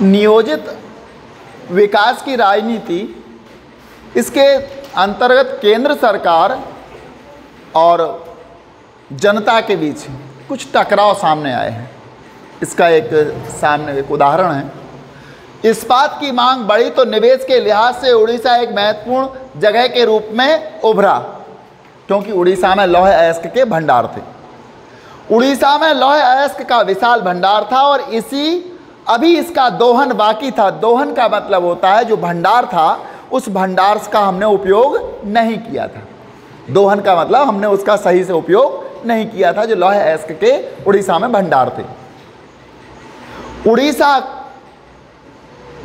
नियोजित विकास की राजनीति, इसके अंतर्गत केंद्र सरकार और जनता के बीच कुछ टकराव सामने आए हैं। इसका एक उदाहरण है। इस्पात की मांग बढ़ी तो निवेश के लिहाज से उड़ीसा एक महत्वपूर्ण जगह के रूप में उभरा, क्योंकि उड़ीसा में लौह अयस्क के भंडार थे। उड़ीसा में लौह अयस्क का विशाल भंडार था और अभी इसका दोहन बाकी था। दोहन का मतलब होता है जो भंडार था उस भंडार का हमने उपयोग नहीं किया था। दोहन का मतलब हमने उसका सही से उपयोग नहीं किया था, जो लौह अयस्क के उड़ीसा में भंडार थे। उड़ीसा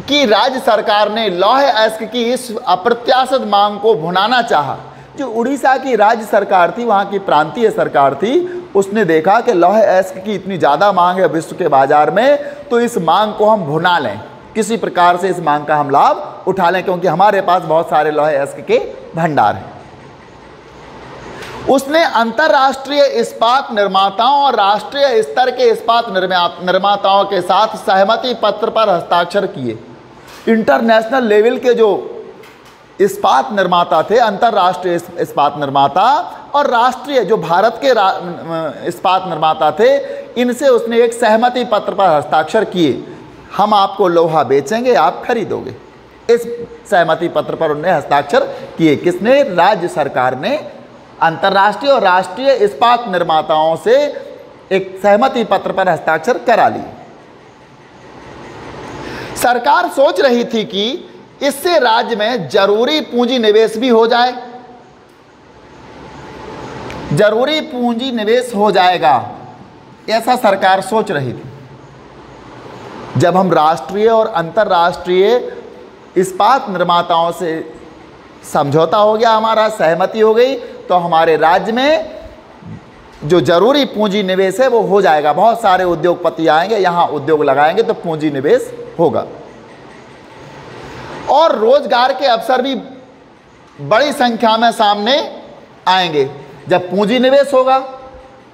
की राज्य सरकार ने लौह अयस्क की इस अप्रत्याशित मांग को भुनाना चाहा। जो उड़ीसा की राज्य सरकार थी, वहाँ की प्रांतीय सरकार थी, उसने देखा कि लौह अयस्क की इतनी ज़्यादा मांग है विश्व के बाज़ार में, तो इस मांग को हम भुना लें, किसी प्रकार से इस मांग का हम लाभ उठा लें, क्योंकि हमारे पास बहुत सारे लौह अयस्क के भंडार हैं। उसने अंतर्राष्ट्रीय इस्पात निर्माताओं और राष्ट्रीय स्तर के इस्पात निर्माताओं के साथ सहमति पत्र पर हस्ताक्षर किए। इंटरनेशनल लेवल के जो इस्पात निर्माता थे, अंतर्राष्ट्रीय इस्पात निर्माता और राष्ट्रीय जो भारत के इस्पात निर्माता थे, इनसे उसने एक सहमति पत्र पर हस्ताक्षर किए। हम आपको लोहा बेचेंगे, आप खरीदोगे। इस सहमति पत्र पर उन्होंने हस्ताक्षर किए। किसने? राज्य सरकार ने अंतर्राष्ट्रीय और राष्ट्रीय इस्पात निर्माताओं से एक सहमति पत्र पर हस्ताक्षर करा लिए। सरकार सोच रही थी कि इससे राज्य में जरूरी पूंजी निवेश भी हो जाए, जरूरी पूंजी निवेश हो जाएगा, ऐसा सरकार सोच रही थी। जब हम राष्ट्रीय और अंतर्राष्ट्रीय इस्पात निर्माताओं से समझौता हो गया, हमारा सहमति हो गई, तो हमारे राज्य में जो जरूरी पूंजी निवेश है वो हो जाएगा। बहुत सारे उद्योगपति आएंगे, यहाँ उद्योग लगाएंगे तो पूंजी निवेश होगा और रोजगार के अवसर भी बड़ी संख्या में सामने आएंगे। जब पूंजी निवेश होगा,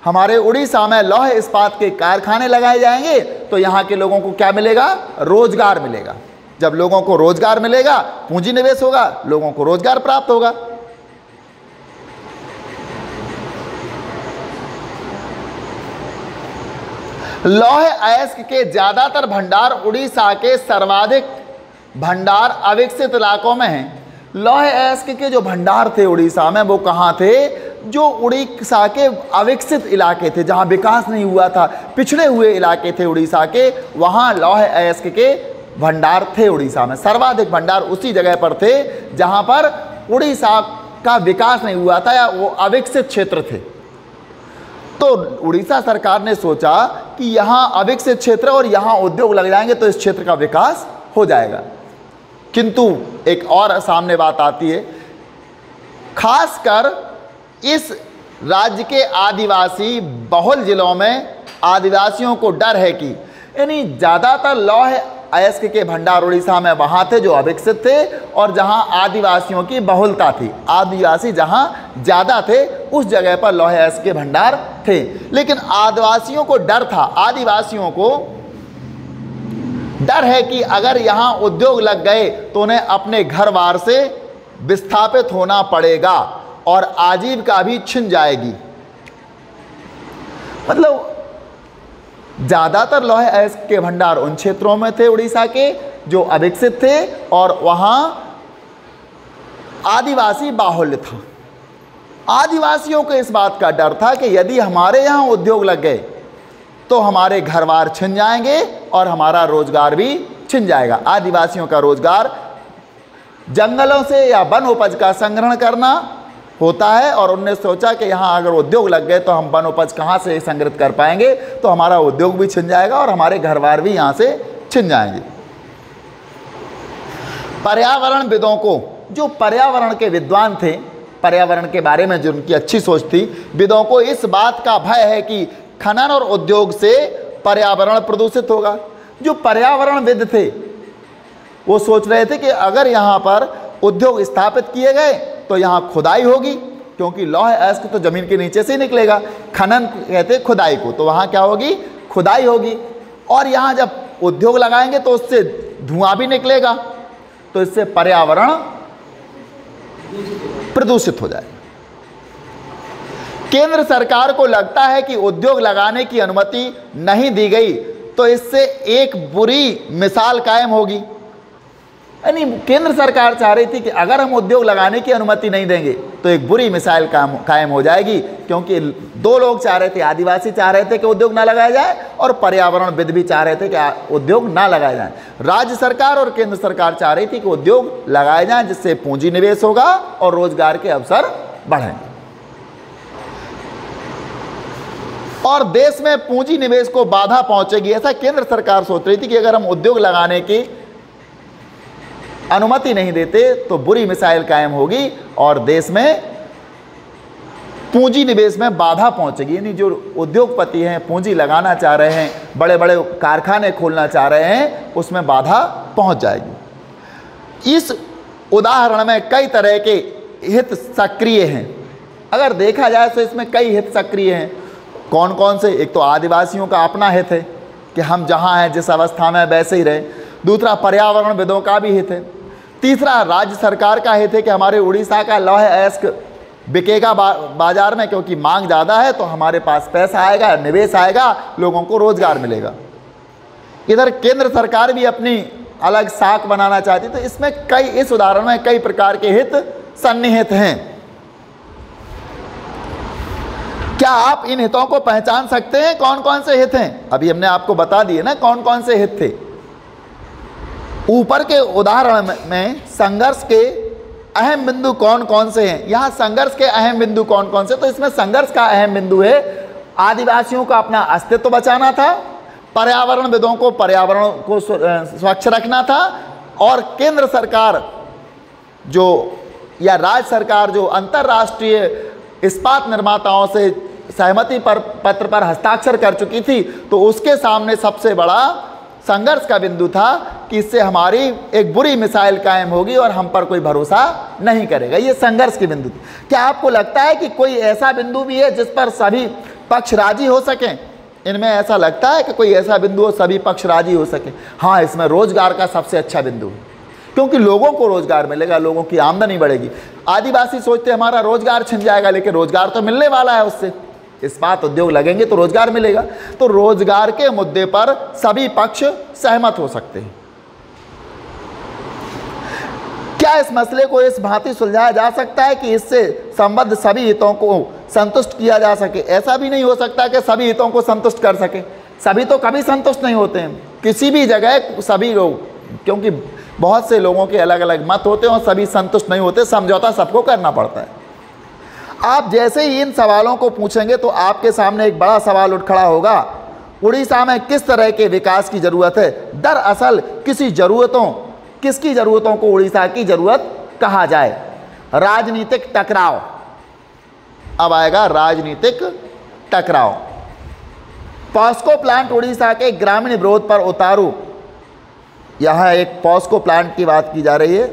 हमारे उड़ीसा में लौह इस्पात के कारखाने लगाए जाएंगे तो यहाँ के लोगों को क्या मिलेगा? रोजगार मिलेगा। जब लोगों को रोजगार मिलेगा, पूंजी निवेश होगा, लोगों को रोजगार प्राप्त होगा। लौह अयस्क के ज्यादातर भंडार उड़ीसा के सर्वाधिक भंडार अविकसित इलाकों में हैं। लौह अयस्क के जो भंडार थे उड़ीसा में, वो कहाँ थे? जो उड़ीसा के अविकसित इलाके थे, जहाँ विकास नहीं हुआ था, पिछड़े हुए इलाके थे उड़ीसा के, वहाँ लौह अयस्क के भंडार थे। उड़ीसा में सर्वाधिक भंडार उसी जगह पर थे जहाँ पर उड़ीसा का विकास नहीं हुआ था या वो अविकसित क्षेत्र थे। तो उड़ीसा सरकार ने सोचा कि यहाँ अविकसित क्षेत्र और यहाँ उद्योग लग जाएंगे तो इस क्षेत्र का विकास हो जाएगा। किंतु एक और सामने बात आती है, खासकर इस राज्य के आदिवासी बहुल जिलों में आदिवासियों को डर है कि यानी ज़्यादातर लौह अयस्क के भंडार उड़ीसा में वहाँ थे जो अविकसित थे और जहाँ आदिवासियों की बहुलता थी, आदिवासी जहाँ ज़्यादा थे उस जगह पर लौह अयस्क के भंडार थे। लेकिन आदिवासियों को डर था, आदिवासियों को डर है कि अगर यहाँ उद्योग लग गए तो उन्हें अपने घर बार से विस्थापित होना पड़ेगा और आजीविका भी छिन जाएगी। मतलब ज़्यादातर लौह अयस्क के भंडार उन क्षेत्रों में थे उड़ीसा के जो अविकसित थे और वहाँ आदिवासी बाहुल्य था। आदिवासियों को इस बात का डर था कि यदि हमारे यहाँ उद्योग लग गए तो हमारे घर बार छिन जाएंगे और हमारा रोजगार भी छिन जाएगा। आदिवासियों का रोजगार जंगलों से या वन उपज का संग्रहण करना होता है और उन्होंने सोचा कि यहाँ अगर उद्योग लग गए तो हम वन उपज कहाँ से संग्रहित कर पाएंगे, तो हमारा उद्योग भी छिन जाएगा और हमारे घर बार भी यहाँ से छिन जाएंगे। पर्यावरणविदों को, जो पर्यावरण के विद्वान थे, पर्यावरण के बारे में जो उनकी अच्छी सोच थी, विदों को इस बात का भय है कि खनन और उद्योग से पर्यावरण प्रदूषित होगा। जो पर्यावरणविद थे वो सोच रहे थे कि अगर यहाँ पर उद्योग स्थापित किए गए तो यहाँ खुदाई होगी, क्योंकि लौह अयस्क तो जमीन के नीचे से ही निकलेगा। खनन कहते खुदाई को, तो वहाँ क्या होगी? खुदाई होगी। और यहाँ जब उद्योग लगाएंगे तो उससे धुआं भी निकलेगा, तो इससे पर्यावरण प्रदूषित हो जाएगा। केंद्र सरकार को लगता है कि उद्योग लगाने की अनुमति नहीं दी गई तो इससे एक बुरी मिसाल कायम होगी। यानी केंद्र सरकार चाह रही थी कि अगर हम उद्योग लगाने की अनुमति नहीं देंगे तो एक बुरी मिसाल कायम हो जाएगी, क्योंकि दो लोग चाह रहे थे, आदिवासी चाह रहे थे कि उद्योग ना लगाया जाए और पर्यावरणविद भी चाह रहे थे कि उद्योग ना लगाए जाए। राज्य सरकार और केंद्र सरकार चाह रही थी कि उद्योग लगाए जाएं, जिससे पूंजी निवेश होगा और रोजगार के अवसर बढ़ेंगे और देश में पूंजी निवेश को बाधा पहुंचेगी। ऐसा केंद्र सरकार सोच रही थी कि अगर हम उद्योग लगाने की अनुमति नहीं देते तो बुरी मिसाइल कायम होगी और देश में पूंजी निवेश में बाधा पहुंचेगी। यानी जो उद्योगपति हैं, पूंजी लगाना चाह रहे हैं, बड़े बड़े कारखाने खोलना चाह रहे हैं, उसमें बाधा पहुंच जाएगी। इस उदाहरण में कई तरह के हित सक्रिय हैं। अगर देखा जाए तो इसमें कई हित सक्रिय हैं। कौन कौन से? एक तो आदिवासियों का अपना हित है कि हम जहाँ हैं जिस अवस्था में वैसे ही रहे। दूसरा, पर्यावरणविदों का भी हित है। तीसरा, राज्य सरकार का हित है कि हमारे उड़ीसा का लौह अयस्क बिकेगा बाजार में, क्योंकि मांग ज़्यादा है तो हमारे पास पैसा आएगा, निवेश आएगा, लोगों को रोजगार मिलेगा। इधर केंद्र सरकार भी अपनी अलग साख बनाना चाहती, तो इसमें इस उदाहरण में कई प्रकार के हित सन्निहित हैं। क्या आप इन हितों को पहचान सकते हैं? कौन कौन से हित हैं? अभी हमने आपको बता दिए ना कौन कौन से हित थे। ऊपर के उदाहरण में संघर्ष के अहम बिंदु कौन कौन से हैं? यहाँ संघर्ष के अहम बिंदु कौन कौन से? तो इसमें संघर्ष का अहम बिंदु है आदिवासियों का अपना अस्तित्व बचाना था, पर्यावरणविदों को पर्यावरण को स्वच्छ रखना था, और केंद्र सरकार जो या राज्य सरकार जो अंतर्राष्ट्रीय इस्पात निर्माताओं से सहमति पत्र पर हस्ताक्षर कर चुकी थी, तो उसके सामने सबसे बड़ा संघर्ष का बिंदु था कि इससे हमारी एक बुरी मिसाइल कायम होगी और हम पर कोई भरोसा नहीं करेगा। ये संघर्ष के बिंदु थे। क्या आपको लगता है कि कोई ऐसा बिंदु भी है जिस पर सभी पक्ष राजी हो सकें? इनमें ऐसा लगता है कि कोई ऐसा बिंदु हो सभी पक्ष राजी हो सके? हाँ, इसमें रोजगार का सबसे अच्छा बिंदु है, क्योंकि लोगों को रोजगार मिलेगा, लोगों की आमदनी बढ़ेगी। आदिवासी सोचते हमारा रोजगार छिन जाएगा, लेकिन रोजगार तो मिलने वाला है उससे। इस्पात उद्योग लगेंगे तो रोजगार मिलेगा। तो रोजगार के मुद्दे पर सभी पक्ष सहमत हो सकते हैं। क्या इस मसले को इस भांति सुलझाया जा सकता है कि इससे संबद्ध सभी हितों को संतुष्ट किया जा सके? ऐसा भी नहीं हो सकता कि सभी हितों को संतुष्ट कर सके। सभी तो कभी संतुष्ट नहीं होते हैं किसी भी जगह, सभी लोग, क्योंकि बहुत से लोगों के अलग अलग मत होते हैं और सभी संतुष्ट नहीं होते। समझौता सबको करना पड़ता है। आप जैसे ही इन सवालों को पूछेंगे तो आपके सामने एक बड़ा सवाल उठ खड़ा होगा, उड़ीसा में किस तरह के विकास की ज़रूरत है? दरअसल किसकी ज़रूरतों को उड़ीसा की ज़रूरत कहा जाए? राजनीतिक टकराव। अब आएगा राजनीतिक टकराव। पॉस्को प्लांट उड़ीसा के ग्रामीण विरोध पर उतारू। यहाँ एक पॉस्को प्लांट की बात की जा रही है।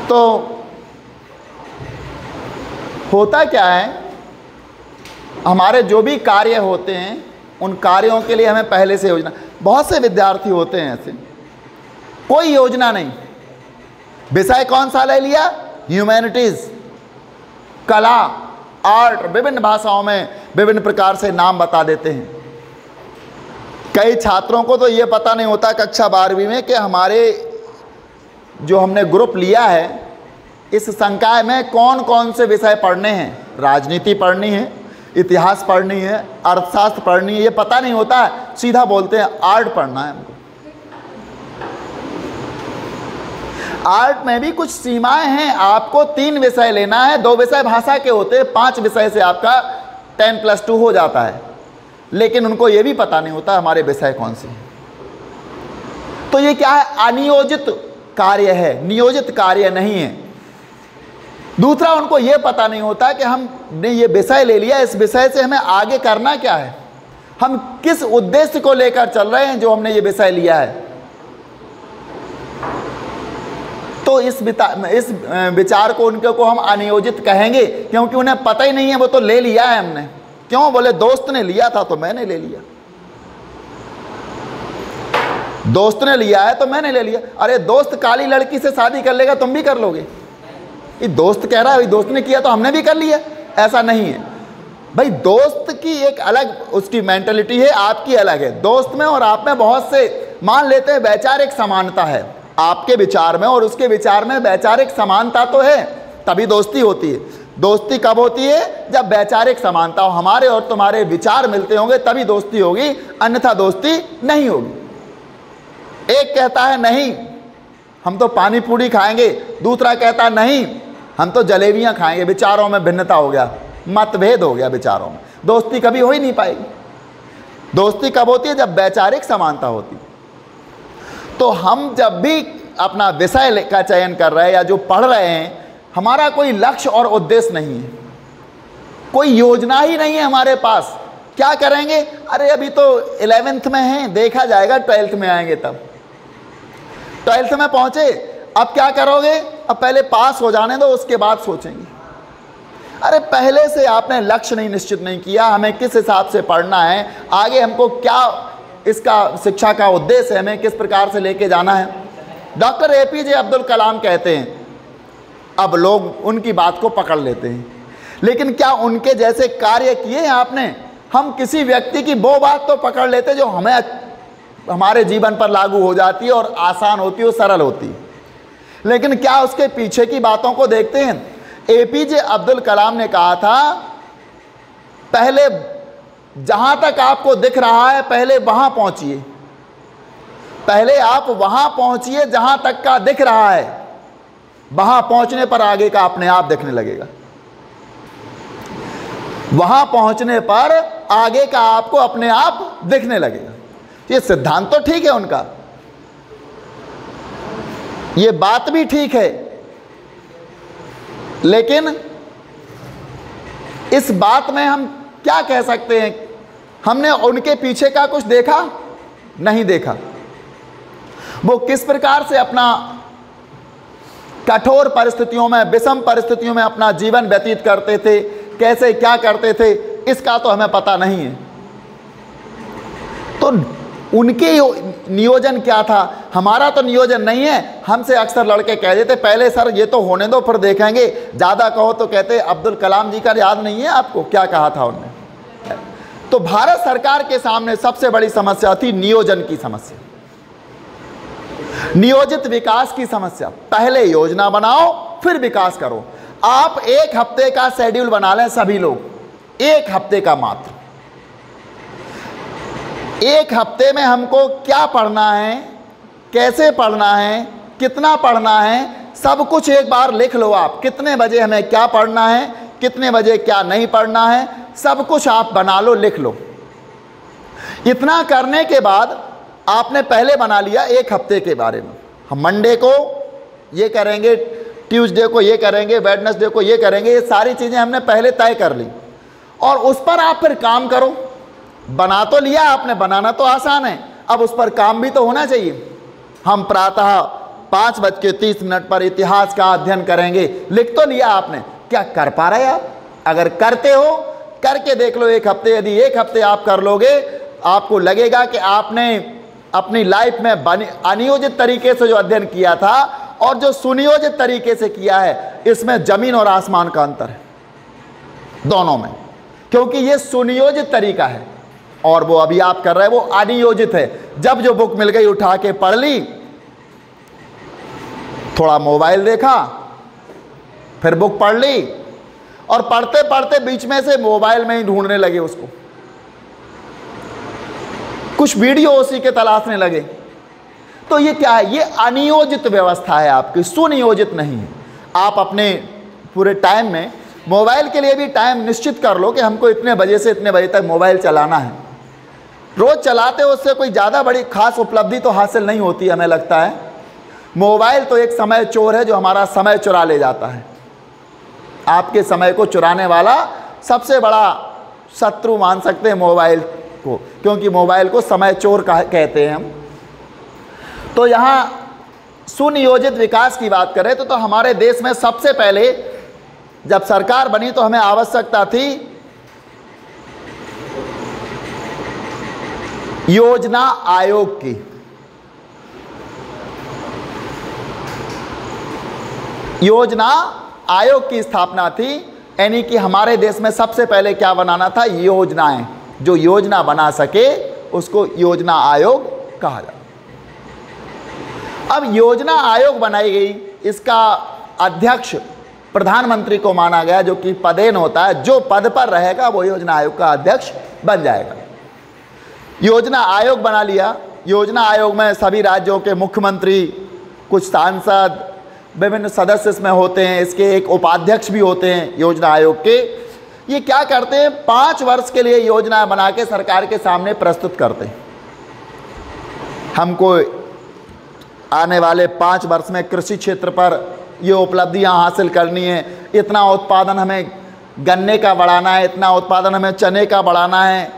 तो होता क्या है, हमारे जो भी कार्य होते हैं उन कार्यों के लिए हमें पहले से योजना, बहुत से विद्यार्थी होते हैं ऐसे, कोई योजना नहीं। विषय कौन सा ले लिया? ह्यूमैनिटीज़, कला, आर्ट, विभिन्न भाषाओं में विभिन्न प्रकार से नाम बता देते हैं। कई छात्रों को तो ये पता नहीं होता कक्षा 12वीं में कि हमारे जो हमने ग्रुप लिया है इस संकाय में कौन कौन से विषय पढ़ने हैं। राजनीति पढ़नी है, इतिहास पढ़नी है, अर्थशास्त्र पढ़नी है, ये पता नहीं होता है। सीधा बोलते हैं आर्ट पढ़ना है हमको। आर्ट में भी कुछ सीमाएं हैं। आपको 3 विषय लेना है, 2 विषय भाषा के होते हैं, 5 विषय से आपका 10+2 हो जाता है। लेकिन उनको ये भी पता नहीं होता हमारे विषय कौन से हैं। तो ये क्या है? अनियोजित कार्य है, नियोजित कार्य नहीं है। दूसरा, उनको ये पता नहीं होता कि हमने ये विषय ले लिया, इस विषय से हमें आगे करना क्या है, हम किस उद्देश्य को लेकर चल रहे हैं जो हमने ये विषय लिया है। तो तो इस विचार को उनके को हम अनियोजित कहेंगे, क्योंकि उन्हें पता ही नहीं है, वो तो ले लिया है हमने। क्यों? बोले दोस्त ने लिया था तो मैंने ले लिया, दोस्त ने लिया है तो मैंने ले लिया। अरे दोस्त काली लड़की से शादी कर लेगा, तुम भी कर लोगे? ये दोस्त कह रहा है दोस्त ने किया तो हमने भी कर लिया, ऐसा नहीं है भाई। दोस्त की एक अलग उसकी मेंटलिटी है, आपकी अलग है। दोस्त में और आप में बहुत से, मान लेते हैं वैचारिक समानता है, आपके विचार में और उसके विचार में वैचारिक समानता तो है, तभी दोस्ती होती है। दोस्ती कब होती है? जब वैचारिक समानता हो, हमारे और तुम्हारे विचार मिलते होंगे तभी दोस्ती होगी, अन्यथा दोस्ती नहीं होगी। एक कहता है नहीं हम तो पानी पूरी खाएंगे, दूसरा कहता है नहीं हम तो जलेबियां खाएंगे, विचारों में भिन्नता हो गया, मतभेद हो गया विचारों में, दोस्ती कभी हो ही नहीं पाएगी। दोस्ती कब होती है? जब वैचारिक समानता होती। तो हम जब भी अपना विषय का चयन कर रहे हैं या जो पढ़ रहे हैं, हमारा कोई लक्ष्य और उद्देश्य नहीं है, कोई योजना ही नहीं है हमारे पास। क्या करेंगे? अरे अभी तो 11th में हैं, देखा जाएगा 12th में आएंगे तब। 12th में पहुंचे, अब क्या करोगे? अब पहले पास हो जाने दो, उसके बाद सोचेंगे। अरे पहले से आपने लक्ष्य नहीं निश्चित नहीं किया, हमें किस हिसाब से पढ़ना है, आगे हमको क्या इसका शिक्षा का उद्देश्य है, हमें किस प्रकार से लेके जाना है। डॉक्टर APJ अब्दुल कलाम कहते हैं, अब लोग उनकी बात को पकड़ लेते हैं, लेकिन क्या उनके जैसे कार्य किए हैं आपने? हम किसी व्यक्ति की वो बात तो पकड़ लेते जो हमें हमारे जीवन पर लागू हो जाती है और आसान होती है और सरल होती है, लेकिन क्या उसके पीछे की बातों को देखते हैं? APJ अब्दुल कलाम ने कहा था, पहले जहां तक आपको दिख रहा है पहले वहां पहुंचिए, पहले आप वहां पहुंचिए जहां तक का दिख रहा है, वहां पहुंचने पर आगे का अपने आप दिखने लगेगा। वहां पहुंचने पर आगे का आपको अपने आप दिखने लगेगा। ये सिद्धांत तो ठीक है उनका, ये बात भी ठीक है, लेकिन इस बात में हम क्या कह सकते हैं? हमने उनके पीछे का कुछ देखा? नहीं देखा। वो किस प्रकार से अपना कठोर परिस्थितियों में, विषम परिस्थितियों में अपना जीवन व्यतीत करते थे, कैसे क्या करते थे, इसका तो हमें पता नहीं है। तो उनके नियोजन क्या था? हमारा तो नियोजन नहीं है। हमसे अक्सर लड़के कह देते पहले सर ये तो होने दो फिर देखेंगे, ज़्यादा कहो तो कहते अब्दुल कलाम जी का याद नहीं है आपको क्या कहा था उन्होंने? तो भारत सरकार के सामने सबसे बड़ी समस्या थी नियोजन की समस्या, नियोजित विकास की समस्या। पहले योजना बनाओ फिर विकास करो। आप एक हफ्ते का शेड्यूल बना लें सभी लोग, एक हफ्ते का मात्र, एक हफ्ते में हमको क्या पढ़ना है, कैसे पढ़ना है, कितना पढ़ना है, सब कुछ एक बार लिख लो। आप कितने बजे हमें क्या पढ़ना है, कितने बजे क्या नहीं पढ़ना है, सब कुछ आप बना लो, लिख लो। इतना करने के बाद आपने पहले बना लिया एक हफ्ते के बारे में, हम मंडे को ये करेंगे, ट्यूसडे को ये करेंगे, वेडनेसडे को ये करेंगे, ये सारी चीज़ें हमने पहले तय कर ली और उस पर आप फिर काम करो। बना तो लिया आपने, बनाना तो आसान है, अब उस पर काम भी तो होना चाहिए। हम प्रातः 5:30 पर इतिहास का अध्ययन करेंगे, लिख तो लिया आपने, क्या कर पा रहे आप? अगर करते हो करके देख लो एक हफ्ते, यदि एक हफ्ते आप कर लोगे आपको लगेगा कि आपने अपनी लाइफ में अनियोजित तरीके से जो अध्ययन किया था और जो सुनियोजित तरीके से किया है, इसमें जमीन और आसमान का अंतर है दोनों में, क्योंकि ये सुनियोजित तरीका है और वो अभी आप कर रहे हैं वो अनियोजित है। जब जो बुक मिल गई उठा के पढ़ ली, थोड़ा मोबाइल देखा, फिर बुक पढ़ ली और पढ़ते पढ़ते बीच में से मोबाइल में ही ढूंढने लगे उसको, कुछ वीडियो उसी के तलाशने लगे। तो ये क्या है? ये अनियोजित व्यवस्था है आपकी, सुनियोजित नहीं है। आप अपने पूरे टाइम में मोबाइल के लिए भी टाइम निश्चित कर लो कि हमको इतने बजे से इतने बजे तक मोबाइल चलाना है। रोज चलाते हो उससे कोई ज़्यादा बड़ी खास उपलब्धि तो हासिल नहीं होती हमें लगता है। मोबाइल तो एक समय चोर है जो हमारा समय चुरा ले जाता है। आपके समय को चुराने वाला सबसे बड़ा शत्रु मान सकते हैं मोबाइल को, क्योंकि मोबाइल को समय चोर कहते हैं हम। तो यहाँ सुनियोजित विकास की बात करें तो हमारे देश में सबसे पहले जब सरकार बनी तो हमें आवश्यकता थी योजना आयोग की। योजना आयोग की स्थापना थी, यानी कि हमारे देश में सबसे पहले क्या बनाना था, योजनाएं। जो योजना बना सके उसको योजना आयोग कहा जाता। अब योजना आयोग बनाई गई, इसका अध्यक्ष प्रधानमंत्री को माना गया, जो कि पदेन होता है, जो पद पर रहेगा वो योजना आयोग का अध्यक्ष बन जाएगा। योजना आयोग बना लिया। योजना आयोग में सभी राज्यों के मुख्यमंत्री, कुछ सांसद, विभिन्न सदस्य इसमें होते हैं। इसके एक उपाध्यक्ष भी होते हैं योजना आयोग के। ये क्या करते हैं, 5 वर्ष के लिए योजना बना के सरकार के सामने प्रस्तुत करते हैं। हमको आने वाले 5 वर्ष में कृषि क्षेत्र पर ये उपलब्धियां हासिल करनी है, इतना उत्पादन हमें गन्ने का बढ़ाना है, इतना उत्पादन हमें चने का बढ़ाना है,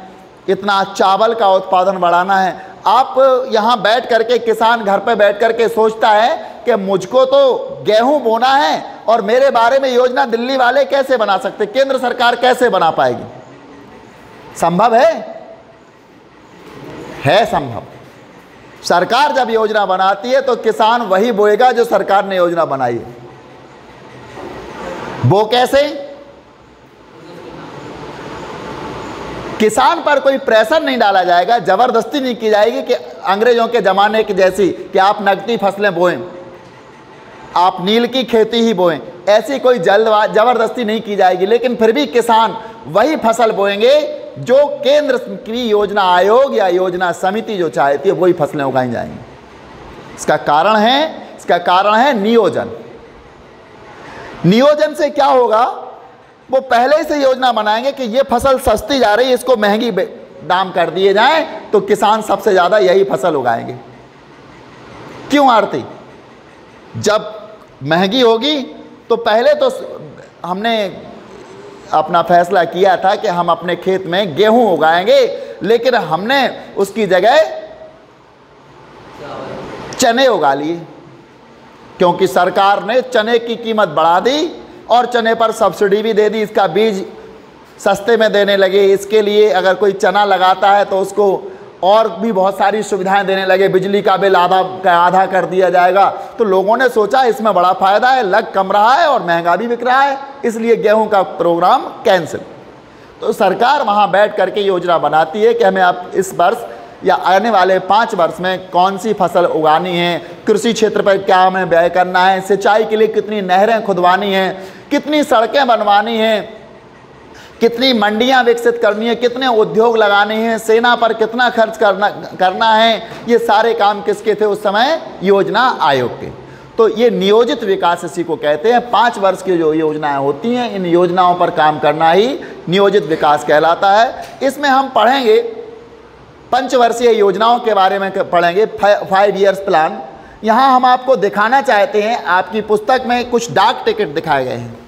इतना चावल का उत्पादन बढ़ाना है। आप यहाँ बैठ करके, किसान घर पे बैठ करके सोचता है कि मुझको तो गेहूं बोना है और मेरे बारे में योजना दिल्ली वाले कैसे बना सकते, केंद्र सरकार कैसे बना पाएगी? संभव है? है संभव। सरकार जब योजना बनाती है तो किसान वही बोएगा जो सरकार ने योजना बनाई है। वो कैसे? किसान पर कोई प्रेशर नहीं डाला जाएगा, जबरदस्ती नहीं की जाएगी कि अंग्रेजों के ज़माने की जैसी कि आप नकदी फसलें बोएं, आप नील की खेती ही बोएं, ऐसी कोई जबरदस्ती नहीं की जाएगी। लेकिन फिर भी किसान वही फसल बोएंगे जो केंद्र की योजना आयोग या योजना समिति जो चाहती है, वही फसलें उगाई जाएंगी। इसका कारण है नियोजन। नियोजन से क्या होगा, वो पहले से योजना बनाएंगे कि ये फसल सस्ती जा रही है, इसको महंगी दाम कर दिए जाएं तो किसान सबसे ज़्यादा यही फसल उगाएंगे। क्यों आरती? जब महंगी होगी तो पहले तो हमने अपना फैसला किया था कि हम अपने खेत में गेहूं उगाएंगे, लेकिन हमने उसकी जगह चने उगा लिए, क्योंकि सरकार ने चने की कीमत बढ़ा दी और चने पर सब्सिडी भी दे दी, इसका बीज सस्ते में देने लगे। इसके लिए अगर कोई चना लगाता है तो उसको और भी बहुत सारी सुविधाएं देने लगे, बिजली का बिल आधा कर दिया जाएगा। तो लोगों ने सोचा इसमें बड़ा फ़ायदा है, लग कम रहा है और महंगा भी बिक रहा है, इसलिए गेहूं का प्रोग्राम कैंसिल। तो सरकार वहां बैठ करके योजना बनाती है कि हमें आप इस वर्ष या आने वाले 5 वर्ष में कौन सी फसल उगानी है, कृषि क्षेत्र पर क्या हमें व्यय करना है, सिंचाई के लिए कितनी नहरें खुदवानी हैं, कितनी सड़कें बनवानी हैं, कितनी मंडियां विकसित करनी है, कितने उद्योग लगाने हैं, सेना पर कितना खर्च करना है। ये सारे काम किसके थे उस समय? योजना आयोग के। तो ये नियोजित विकास इसी को कहते हैं। 5 वर्ष की जो योजनाएं होती हैं, इन योजनाओं पर काम करना ही नियोजित विकास कहलाता है। इसमें हम पढ़ेंगे पंचवर्षीय योजनाओं के बारे में पढ़ेंगे, 5 ईयर्स प्लान। यहाँ हम आपको दिखाना चाहते हैं, आपकी पुस्तक में कुछ डाक टिकट दिखाए गए हैं।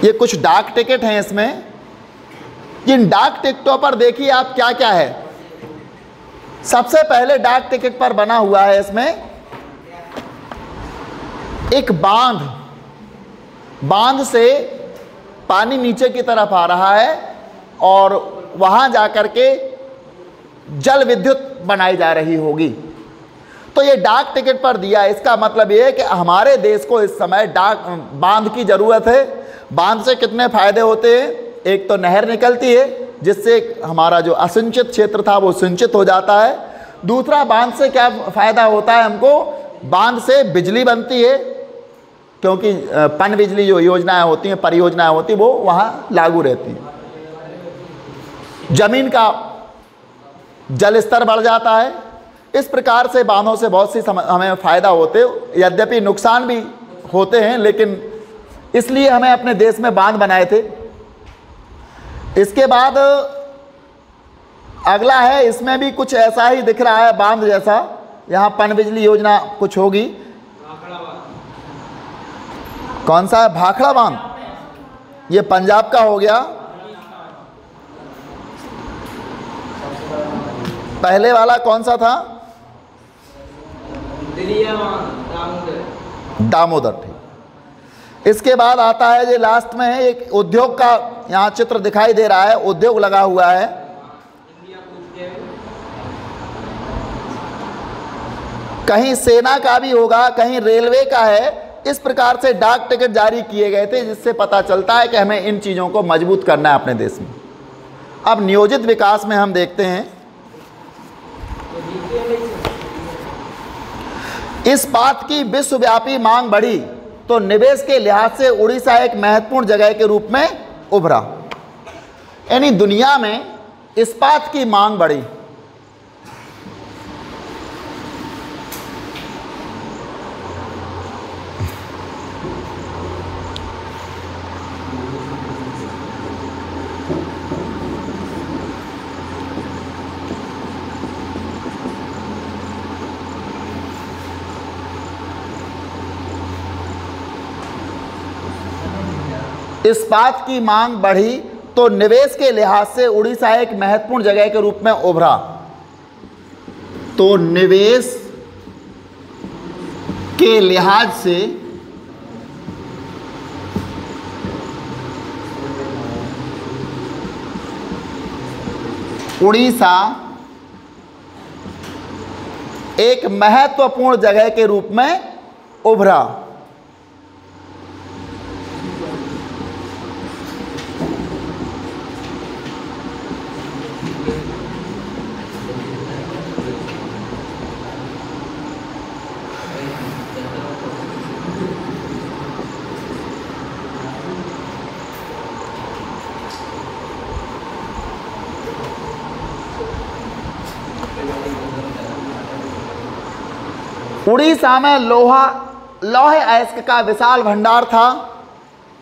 ये कुछ डाक टिकट हैं इसमें। इन डाक टिकटों पर देखिए आप क्या क्या है। सबसे पहले डाक टिकट पर बना हुआ है इसमें एक बांध से पानी नीचे की तरफ आ रहा है और वहां जाकर के जल विद्युत बनाई जा रही होगी। तो ये डाक टिकट पर दिया। इसका मतलब ये है कि हमारे देश को इस समय बांध की जरूरत है। बांध से कितने फायदे होते हैं? एक तो नहर निकलती है जिससे हमारा जो असिंचित क्षेत्र था वो सिंचित हो जाता है। दूसरा, बांध से क्या फायदा होता है हमको? बांध से बिजली बनती है, क्योंकि पन बिजली जो योजनाएं होती हैं, परियोजनाएं होती हैं, वो वहाँ लागू रहती हैं। जमीन का जल स्तर बढ़ जाता है। इस प्रकार से बांधों से बहुत सी हमें फ़ायदा होते, यद्यपि नुकसान भी होते हैं, लेकिन इसलिए हमें अपने देश में बांध बनाए थे। इसके बाद अगला है, इसमें भी कुछ ऐसा ही दिख रहा है बांध जैसा। यहाँ पन बिजली योजना कुछ होगी। कौन सा है? भाखड़ा बांध। ये पंजाब का हो गया। पहले वाला कौन सा था? दामोदर। ठीक, इसके बाद आता है जो लास्ट में है एक उद्योग का, यहाँ चित्र दिखाई दे रहा है, उद्योग लगा हुआ है। कहीं सेना का भी होगा, कहीं रेलवे का है। इस प्रकार से डाक टिकट जारी किए गए थे, जिससे पता चलता है कि हमें इन चीज़ों को मजबूत करना है अपने देश में। अब नियोजित विकास में हम देखते हैं, इस बात की विश्वव्यापी मांग बढ़ी तो निवेश के लिहाज से उड़ीसा एक महत्वपूर्ण जगह के रूप में उभरा। यानी दुनिया में इस्पात की मांग बढ़ी। इस्पात की मांग बढ़ी तो निवेश के लिहाज से उड़ीसा एक महत्वपूर्ण जगह के रूप में उभरा। तो निवेश के लिहाज से उड़ीसा एक महत्वपूर्ण जगह के रूप में उभरा। उड़ीसा में लौह अयस्क का विशाल भंडार था।